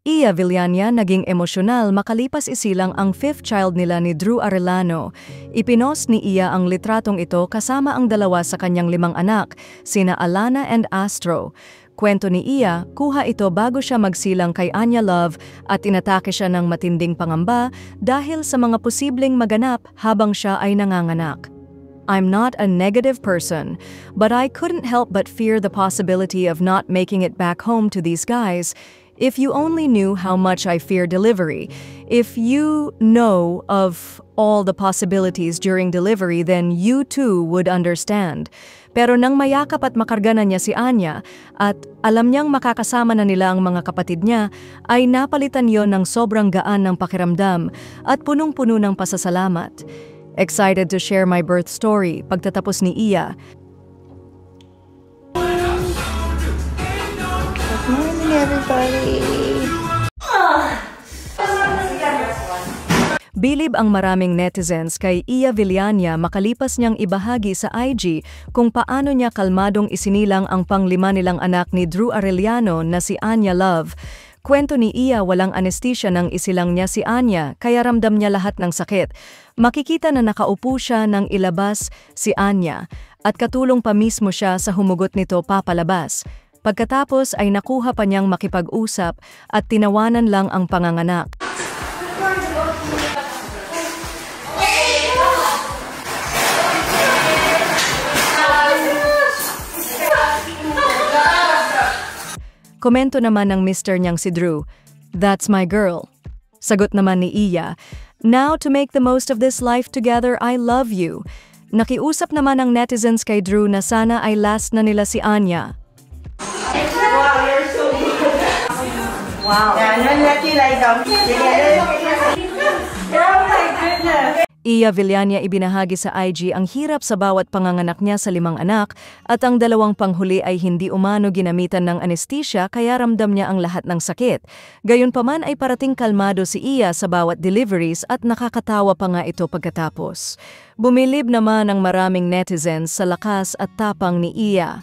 Iya Villania naging emosyonal makalipas isilang ang fifth child nila ni Drew Arellano. Ipinost ni Iya ang litratong ito kasama ang dalawa sa kanyang 5 anak, sina Alana and Astro. Kwento ni Iya, kuha ito bago siya magsilang kay Anya Love at inatake siya ng matinding pangamba dahil sa mga posibleng maganap habang siya ay nanganganak. I'm not a negative person, but I couldn't help but fear the possibility of not making it back home to these guys. If you only knew how much I fear delivery, if you know of all the possibilities during delivery, then you too would understand. Pero nang mayakap at makarga na niya si Anya at alam niyang makakasama na nila ang mga kapatid niya, ay napalitan yon ng sobrang gaan ng pakiramdam at punong-puno ng pasasalamat. Excited to share my birth story pagtatapos ni Iya. Good morning, everybody! Bilib ang maraming netizens kay Iya Villania makalipas niyang ibahagi sa IG kung paano niya kalmadong isinilang ang pang-5 nilang anak ni Drew Arellano na si Anya Love. Kwento ni Iya, walang anesthesia nang isilang niya si Anya kaya ramdam niya lahat ng sakit. Makikita na nakaupo siya nang ilabas si Anya at katulong pa mismo siya sa humugot nito papalabas. Pagkatapos ay nakuha pa niyang makipag-usap at tinawanan lang ang panganganak. Komento naman ng mister niyang si Drew, "That's my girl." Sagot naman ni Iya, "Now to make the most of this life together, I love you." Nakiusap naman ang netizens kay Drew na sana ay last na nila si Anya. Wow, you're so good! Wow! Yeah, don't let you lie down. Oh my goodness! Iya Villania ibinahagi sa IG ang hirap sa bawat panganganak niya sa 5 anak at ang 2 panghuli ay hindi umano ginamitan ng anesthesia kaya ramdam niya ang lahat ng sakit. Gayunpaman ay parating kalmado si Iya sa bawat deliveries at nakakatawa pa nga ito pagkatapos. Bumilib naman ang maraming netizens sa lakas at tapang ni Iya.